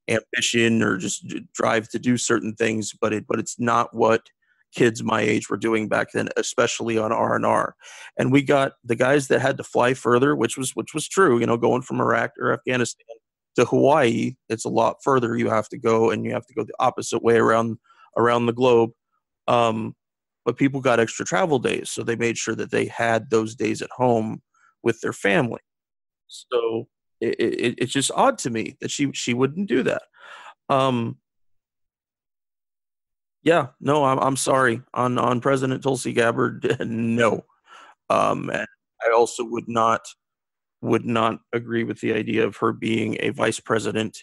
ambition or just drive to do certain things, but it's not what kids my age were doing back then, especially on R&R. And we got the guys that had to fly further, which was true. Going from Iraq or Afghanistan to Hawaii, it's a lot further. You have to go, and you have to go the opposite way around the globe. But people got extra travel days, so they made sure that they had those days at home with their family. So it's just odd to me that she wouldn't do that. Um, yeah, no, I'm sorry on President Tulsi Gabbard. No, and I also would not agree with the idea of her being a vice president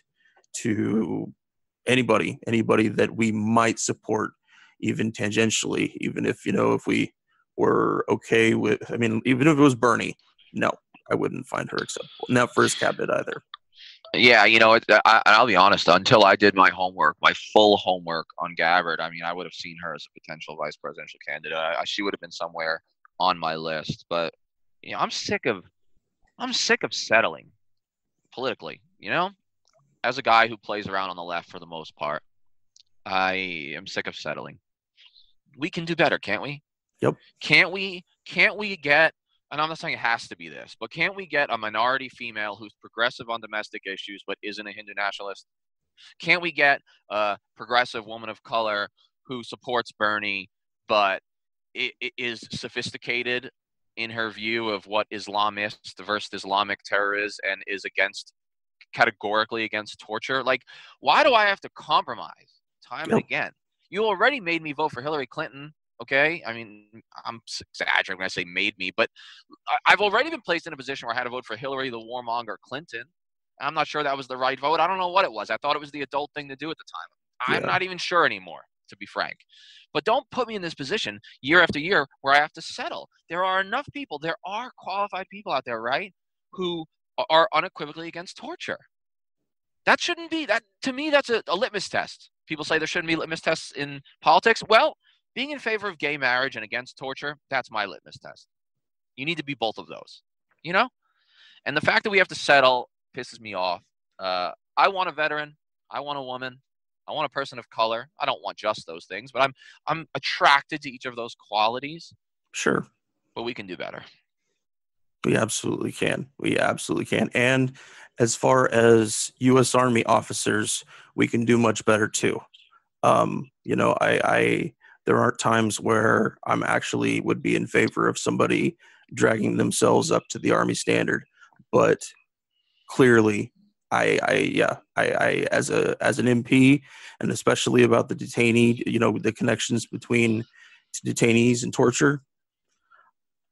to anybody that we might support, even tangentially, even if we were okay with. I mean, even if it was Bernie, no, I wouldn't find her acceptable. Not for his cabinet either. Yeah, I'll be honest. Until I did my homework, my full homework on Gabbard, I mean, I would have seen her as a potential vice presidential candidate. She would have been somewhere on my list. But I'm sick of settling politically. As a guy who plays around on the left for the most part, I am sick of settling. We can do better, can't we? Yep. Can't we get, and I'm not saying it has to be this, but can't we get a minority female who's progressive on domestic issues but isn't a Hindu nationalist? Can't we get a progressive woman of color who supports Bernie but it is sophisticated in her view of what Islamist versus Islamic terror is, and is categorically against torture? Like, why do I have to compromise time and again? You already made me vote for Hillary Clinton. Okay, I mean, I'm exaggerating when I say made me, but I've already been placed in a position where I had to vote for Hillary, the warmonger, Clinton. I'm not sure that was the right vote. I don't know what it was. I thought it was the adult thing to do at the time. I'm not even sure anymore, to be frank. But don't put me in this position year after year where I have to settle. There are enough people, there are qualified people out there, right, who are unequivocally against torture. That shouldn't be, that to me, that's a litmus test. People say there shouldn't be litmus tests in politics. Well, being in favor of gay marriage and against torture, that's my litmus test. You need to be both of those, And the fact that we have to settle pisses me off. I want a veteran. I want a woman. I want a person of color. I don't want just those things, but I'm attracted to each of those qualities. Sure. But we can do better. We absolutely can. And as far as U.S. Army officers, we can do much better too. There aren't times where I'm actually would be in favor of somebody dragging themselves up to the Army standard, but clearly, I as an MP, and especially about the detainee, the connections between detainees and torture.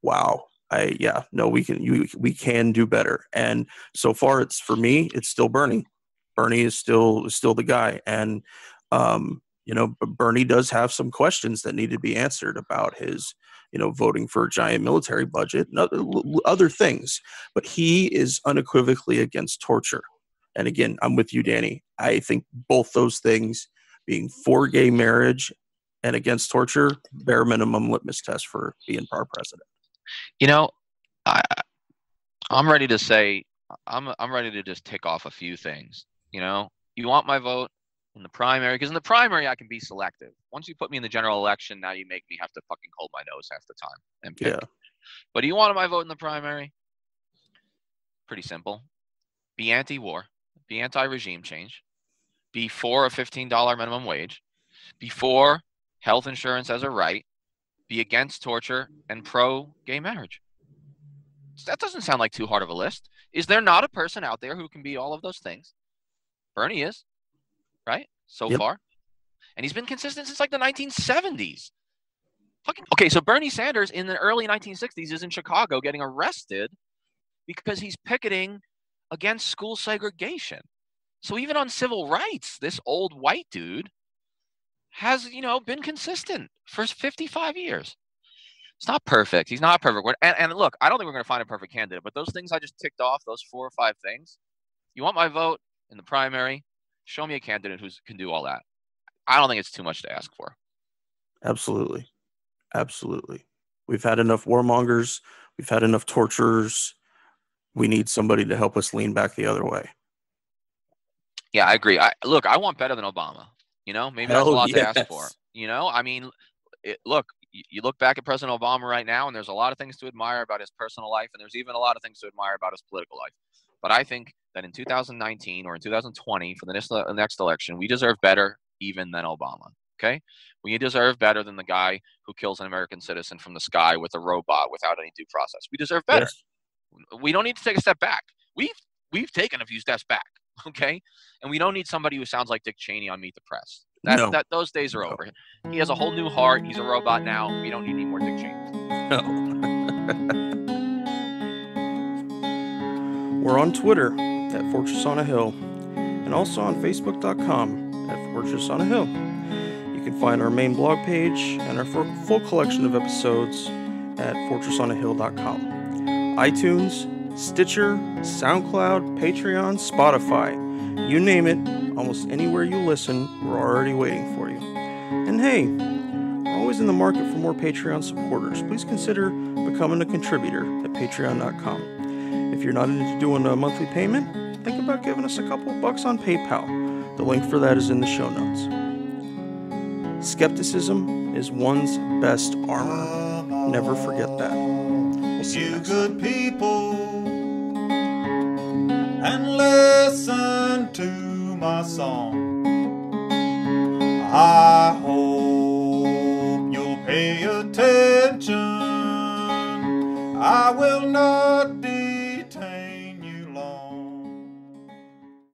Wow. We can do better. And so far, for me, it's still Bernie. Bernie is still the guy. And, Bernie does have some questions that need to be answered about his, voting for a giant military budget and other things. But he is unequivocally against torture. And again, I'm with you, Danny. I think both those things, being for gay marriage and against torture, bare minimum litmus test for being our president. I'm ready to say, I'm ready to just tick off a few things. You want my vote in the primary? Because in the primary, I can be selective. Once you put me in the general election, now you make me have to fucking hold my nose half the time and pick. Yeah. But do you want my vote in the primary? Pretty simple. Be anti-war. Be anti-regime change. Be for a $15 minimum wage. Be for health insurance as a right. Be against torture and pro-gay marriage. That doesn't sound like too hard of a list. Is there not a person out there who can be all of those things? Bernie is, right? So far. And he's been consistent since like the 1970s. Okay, so Bernie Sanders in the early 1960s is in Chicago getting arrested because he's picketing against school segregation. So even on civil rights, this old white dude has, been consistent for 55 years. It's not perfect. He's not perfect. And look, I don't think we're going to find a perfect candidate, but those things I just ticked off, those 4 or 5 things, you want my vote in the primary, show me a candidate who can do all that. I don't think it's too much to ask for. Absolutely. We've had enough warmongers. We've had enough torturers. We need somebody to help us lean back the other way. Yeah, I agree. I want better than Obama. Maybe that's a lot to ask for. I mean, look, you look back at President Obama right now, and there's a lot of things to admire about his personal life, and there's even a lot of things to admire about his political life. But I think that in 2019 or in 2020, for the next election, we deserve better even than Obama. Okay? We deserve better than the guy who kills an American citizen from the sky with a robot without any due process. We deserve better. Yes. We don't need to take a step back. We've taken a few steps back, okay? And we don't need somebody who sounds like Dick Cheney on Meet the Press. Those days are over. He has a whole new heart. He's a robot now. We don't need any more Dick Cheney. No. We're on Twitter at Fortress on a Hill, and also on Facebook.com at Fortress on a Hill. You can find our main blog page and our full collection of episodes at fortressonahill.com. iTunes, Stitcher, SoundCloud, Patreon, Spotify. You name it, almost anywhere you listen, we're already waiting for you. And hey, we're always in the market for more Patreon supporters. Please consider becoming a contributor at patreon.com. If you're not into doing a monthly payment, think about giving us a couple of bucks on PayPal. The link for that is in the show notes. Skepticism is one's best armor. Never forget that. We'll see you next good people, and listen to my song. I hope you'll pay attention. I will not detain